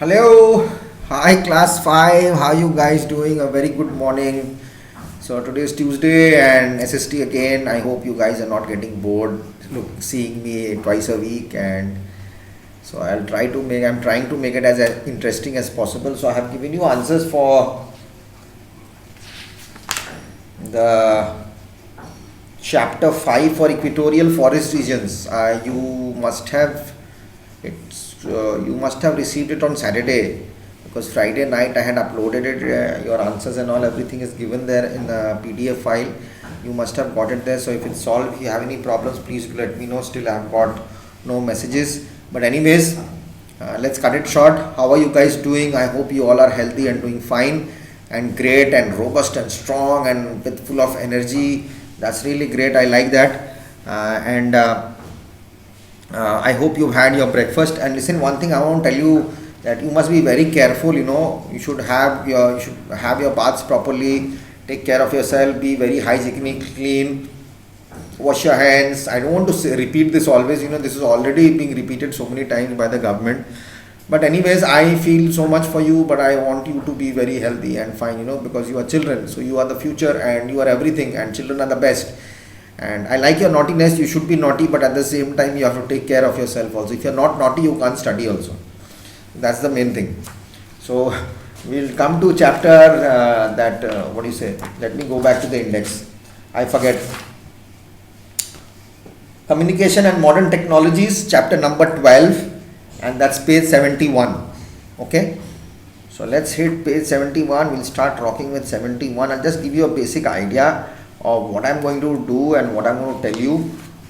Hello, hi class 5, how you guys doing? A very good morning. So today is Tuesday and SST again. I hope you guys are not getting bored seeing me twice a week, and so I'm trying to make it as interesting as possible. So I have given you answers for the chapter 5 for equatorial forest regions. You must have received it on Saturday, because Friday night I had uploaded it. Your answers and all, everything is given there in the PDF file. You must have got it there. So if it's solved, if you have any problems, please do let me know. Still I have got no messages, but anyways, let's cut it short. How are you guys doing? I hope you all are healthy and doing fine and great and robust and strong and with full of energy. That's really great. I like that. And I hope you've had your breakfast. And listen, one thing I want to tell you, that you must be very careful. You should have your baths properly. Take care of yourself. Be very hygienic, clean. Wash your hands. I don't want to repeat this always. This is already being repeated so many times by the government. But anyways, I feel so much for you. But I want you to be very healthy and fine. Because you are children. So you are the future and you are everything. And children are the best. And I like your naughtiness. You should be naughty, but at the same time you have to take care of yourself also. If you're not naughty, you can't study also. That's the main thing. So we'll come to chapter what do you say? Let me go back to the index. I forget. Communication and modern technologies, chapter number 12, and that's page 71. Okay. So let's hit page 71. We'll start rocking with 71. I'll just give you a basic idea of what I'm going to do and what I'm going to tell you.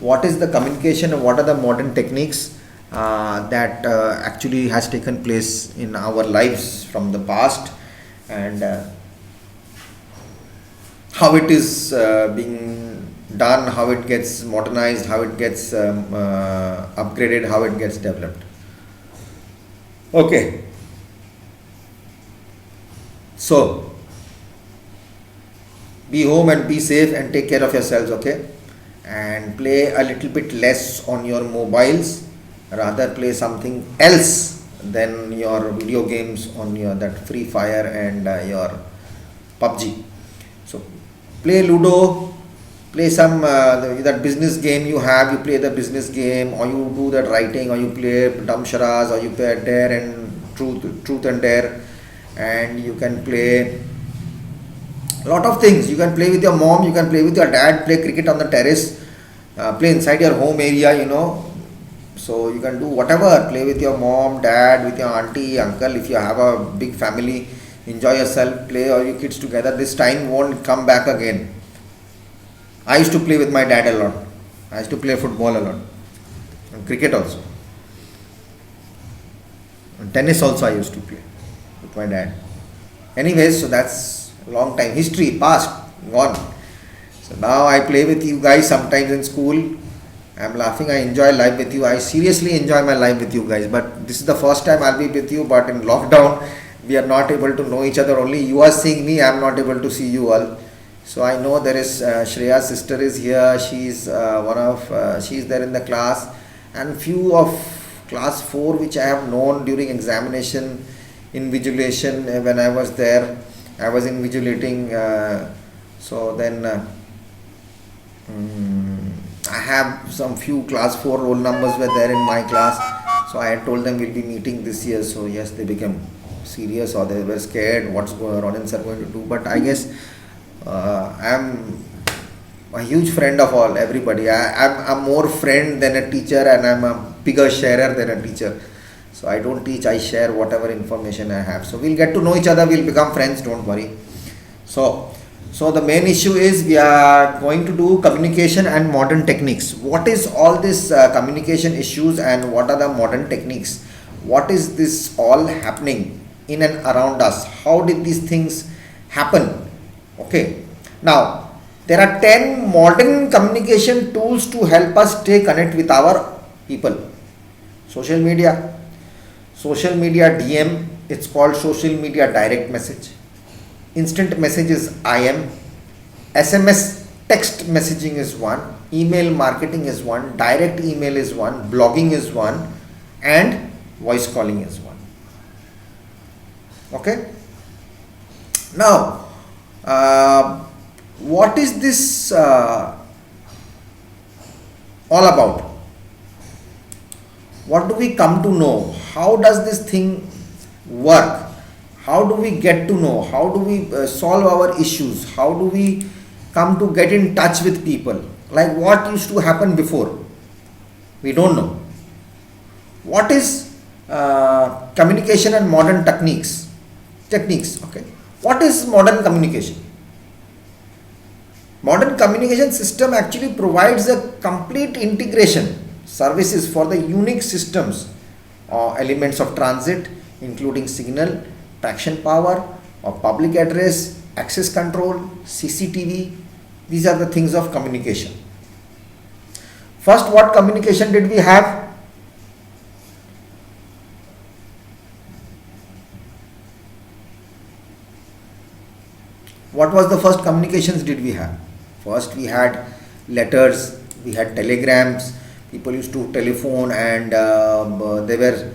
What is the communication and what are the modern techniques that actually has taken place in our lives from the past, and how it is being done, how it gets modernized, how it gets upgraded, how it gets developed. Okay. So be home and be safe and take care of yourselves, okay? And play a little bit less on your mobiles, rather play something else than your video games on your that Free Fire and your PUBG. So play Ludo, play some that business game you have. You play the business game, or you do that writing, or you play Dumb Sharaz, or you play Dare and Truth and Dare, and you can play a lot of things. You can play with your mom, you can play with your dad, play cricket on the terrace, play inside your home area, so you can do whatever. Play with your mom, dad, with your auntie, uncle. If you have a big family, enjoy yourself, play all your kids together. This time won't come back again. I used to play with my dad a lot. I used to play football a lot, and cricket also, and tennis also I used to play with my dad. Anyways, so that's long time history, past, gone. So now I play with you guys sometimes in school. I'm laughing. I enjoy life with you. I seriously enjoy my life with you guys. But this is the first time I'll be with you. But in lockdown, we are not able to know each other. Only you are seeing me. I'm not able to see you all. So I know there is Shreya's sister is here. She's she's there in the class, and few of class 4 which I have known during examination invigilation when I was there. I was invigilating, so then I have some few class 4 roll numbers were there in my class. So I had told them we'll be meeting this year. So yes, they became serious, or they were scared what's Ronin sir going to do. But I guess I'm a huge friend of everybody. I'm more friend than a teacher, and I'm a bigger sharer than a teacher. So I don't teach, I share whatever information I have. So we'll get to know each other, we'll become friends, don't worry. So the main issue is we are going to do communication and modern techniques. What is all this communication issues and what are the modern techniques? What is this all happening in and around us? How did these things happen? Okay. Now, there are 10 modern communication tools to help us stay connected with our people. Social media DM, it's called social media direct message. Instant message is IM. SMS text messaging is one. Email marketing is one. Direct email is one. Blogging is one. And voice calling is one. Okay. Now, what is this all about? What do we come to know? How does this thing work? How do we get to know? How do we solve our issues? How do we come to get in touch with people? Like what used to happen before? We don't know. What is communication and modern techniques? Techniques, okay. What is modern communication? Modern communication system actually provides a complete integration services for the unique systems or elements of transit, including signal, traction power, or public address, access control, CCTV. These are the things of communication. First, what communication did we have? What was the first communications did we have? First we had letters, we had telegrams, people used to telephone, and there were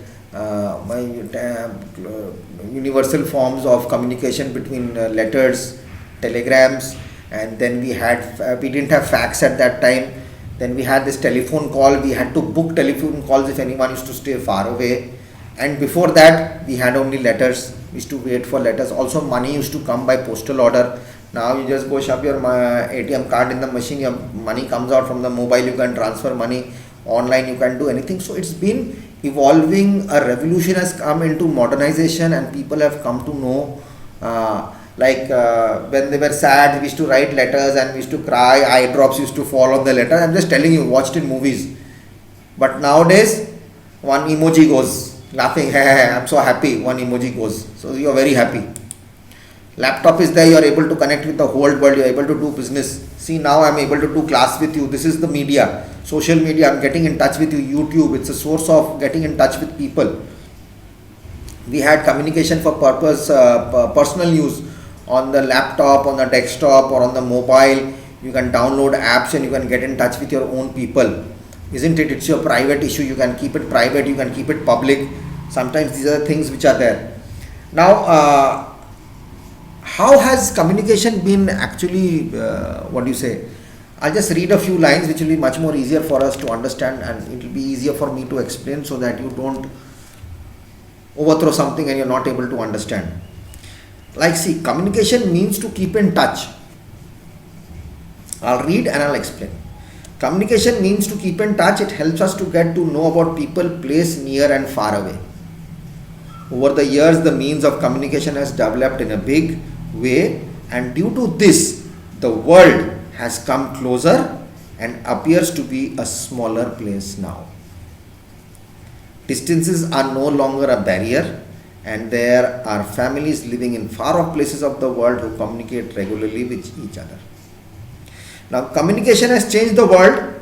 universal forms of communication between letters, telegrams, and then we didn't have fax at that time. Then we had this telephone call, we had to book telephone calls if anyone used to stay far away. And before that we had only letters, we used to wait for letters. Also money used to come by postal order. Now you just go shove your ATM card in the machine, your money comes out from the mobile, you can transfer money online, you can do anything. So it's been evolving, a revolution has come into modernization, and people have come to know when they were sad, we used to write letters and we used to cry, eye drops used to fall on the letter. I'm just telling you, watched in movies. But nowadays one emoji goes, laughing, I'm so happy, one emoji goes, so you're very happy. Laptop is there, you are able to connect with the whole world, you are able to do business. See, now I'm able to do class with you. This is the media, social media. I'm getting in touch with you. YouTube, it's a source of getting in touch with people. We had communication for purpose, personal use on the laptop, on the desktop, or on the mobile. You can download apps and you can get in touch with your own people, isn't it? It's your private issue, you can keep it private, you can keep it public. Sometimes these are the things which are there. Now how has communication been actually, what do you say? I'll just read a few lines which will be much more easier for us to understand, and it will be easier for me to explain so that you don't overthrow something and you're not able to understand. Like, see, communication means to keep in touch. I'll read and I'll explain. Communication means to keep in touch. It helps us to get to know about people placed near and far away. Over the years, the means of communication has developed in a big way, and due to this, the world has come closer and appears to be a smaller place now. Distances are no longer a barrier, and there are families living in far off places of the world who communicate regularly with each other. Now, communication has changed the world.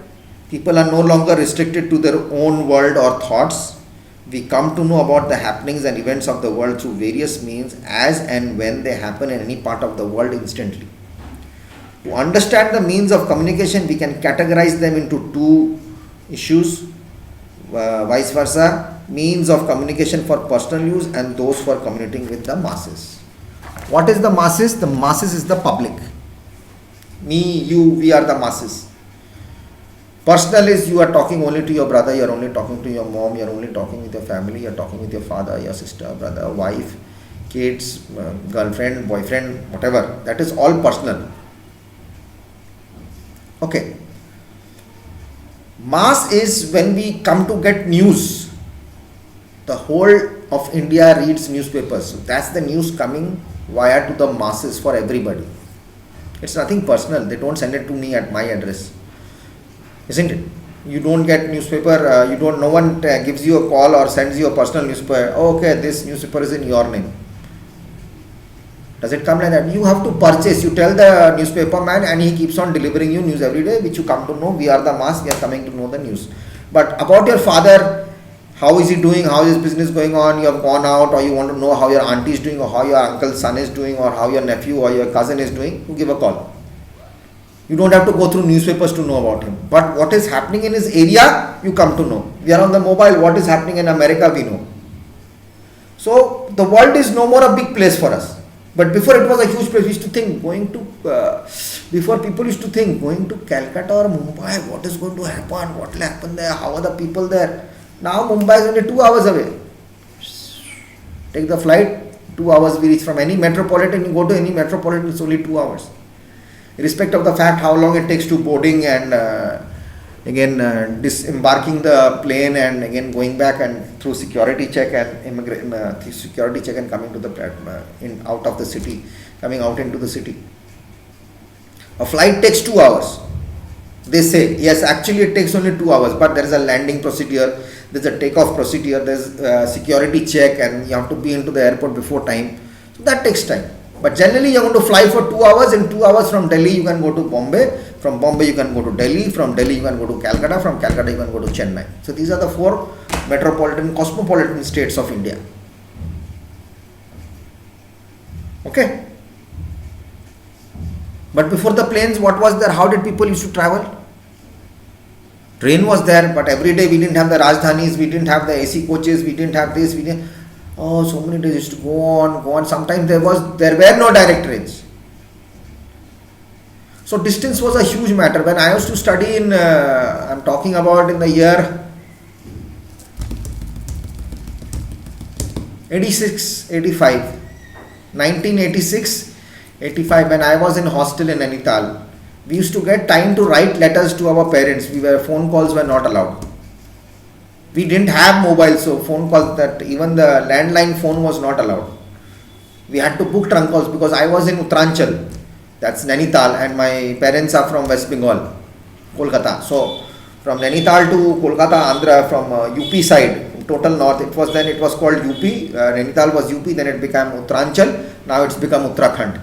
People are no longer restricted to their own world or thoughts. We come to know about the happenings and events of the world through various means as and when they happen in any part of the world instantly. To understand the means of communication, we can categorize them into two issues, vice versa, means of communication for personal use and those for communicating with the masses. What is the masses? The masses is the public. Me, you, we are the masses. Personal is you are talking only to your brother, you are only talking to your mom, you are only talking with your family, you are talking with your father, your sister, brother, wife, kids, girlfriend, boyfriend, whatever. That is all personal. Okay. Mass is when we come to get news. The whole of India reads newspapers. So that's the news coming via to the masses for everybody. It's nothing personal. They don't send it to me at my address. Isn't it? You don't get newspaper, no one gives you a call or sends you a personal newspaper. Oh, okay, this newspaper is in your name. Does it come like that? You have to purchase. You tell the newspaper man and he keeps on delivering you news every day, which you come to know. We are the mass, we are coming to know the news. But about your father, how is he doing? How is his business going on? You have gone out, or you want to know how your auntie is doing, or how your uncle's son is doing, or how your nephew or your cousin is doing, you give a call. You don't have to go through newspapers to know about him. But what is happening in his area, you come to know. We are on the mobile, what is happening in America, we know. So the world is no more a big place for us. But before it was a huge place. We used to think before people used to think going to Calcutta or Mumbai, what is going to happen, what will happen there, how are the people there. Now Mumbai is only 2 hours away. Take the flight, 2 hours we reach. From any metropolitan, you go to any metropolitan, it's only 2 hours. Irrespective of the fact how long it takes to boarding and disembarking the plane and again going back and through security check and security check and coming to the out of the city, coming out into the city. A flight takes 2 hours. They say yes, actually it takes only 2 hours, but there is a landing procedure, there's a takeoff procedure, there's a security check, and you have to be into the airport before time. So that takes time. But generally you are going to fly for 2 hours. In 2 hours from Delhi you can go to Bombay. From Bombay you can go to Delhi. From Delhi you can go to Calcutta. From Calcutta you can go to Chennai. So these are the 4 cosmopolitan states of India. Okay. But before the planes, what was there? How did people used to travel? Train was there, but every day we didn't have the Rajdhanis, we didn't have the AC coaches, we didn't have this, so many days used to go on. Sometimes there were no direct trains. So distance was a huge matter. When I used to study I'm talking about in the year 1986, 85, when I was in hostel in Nainital, we used to get time to write letters to our parents. Phone calls were not allowed. We didn't have mobile, so phone calls, that even the landline phone was not allowed. We had to book trunk calls because I was in Uttaranchal, that's Nainital, and my parents are from West Bengal, Kolkata. So from Nainital to Kolkata, Andhra, from UP side, total north, it was called UP, Nainital was UP, then it became Uttaranchal, now it's become Uttarakhand,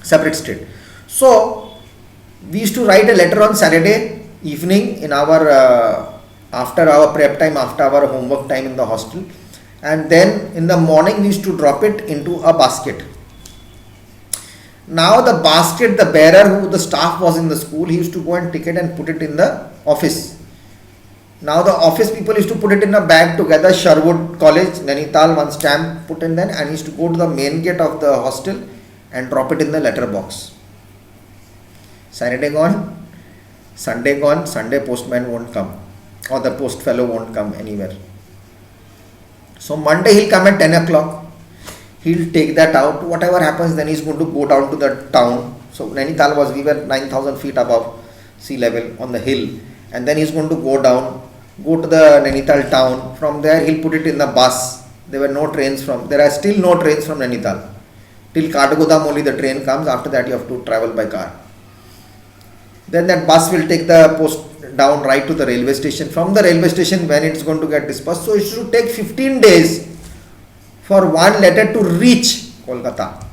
separate state. So we used to write a letter on Saturday evening in our after our prep time, after our homework time in the hostel, and then in the morning we used to drop it into a basket. Now the basket, the bearer, who the staff was in the school, he used to go and take it and put it in the office. Now the office people used to put it in a bag together, Sherwood College, Nainital, one stamp put in, then, and he used to go to the main gate of the hostel and drop it in the letter box. Saturday gone, Sunday gone, Sunday postman won't come, or the post fellow won't come anywhere. So Monday he'll come at 10 o'clock, he'll take that out, whatever happens, then he's going to go down to the town. So Nainital we were 9,000 feet above sea level on the hill, and then he's going to go down, go to the Nainital town. From there he'll put it in the bus. There are still no trains from Nainital. Till Kathgodam only the train comes, after that you have to travel by car. Then that bus will take the post down right to the railway station. From the railway station, when it's going to get dispersed, so it should take 15 days for one letter to reach Kolkata.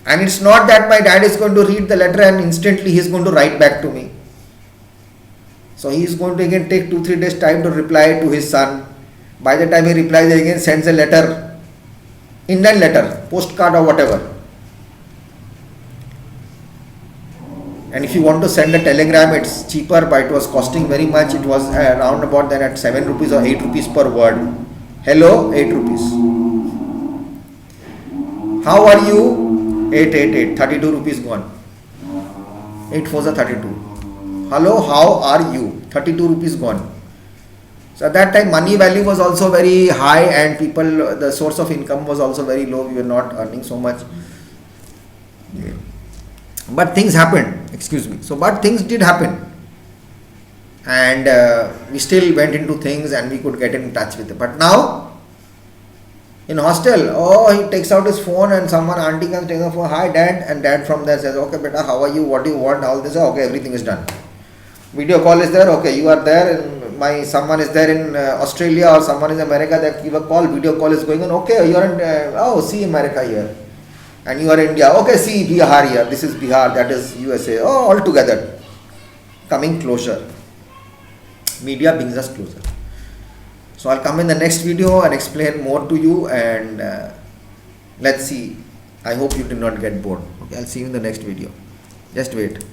And it's not that my dad is going to read the letter and instantly he is going to write back to me. So he is going to again take 2-3 days time to reply to his son. By the time he replies, he again sends a letter, Indian letter, postcard or whatever. And if you want to send a telegram, it's cheaper, but it was costing very much. It was around about then at 7 rupees or 8 rupees per word. Hello, 8 rupees. How are you? 888, 32 rupees gone. 8 4s are 32. Hello, how are you? 32 rupees gone. So at that time money value was also very high, and the source of income was also very low. We were not earning so much. Yeah. But things happened, but things did happen, and we still went into things and we could get in touch with it. But now in hostel, he takes out his phone and someone, auntie comes, takes the phone, hi dad, and dad from there says, okay beta, how are you, what do you want, all this, okay, everything is done. Video call is there, okay, you are there, and someone is there in Australia or someone is in America, they give a call, video call is going on, okay, you are in, see America here. And you are India, okay, see Bihar here, this is Bihar, that is USA, all together, coming closer. Media brings us closer. So I'll come in the next video and explain more to you, and let's see. I hope you did not get bored. Okay, I'll see you in the next video. Just wait.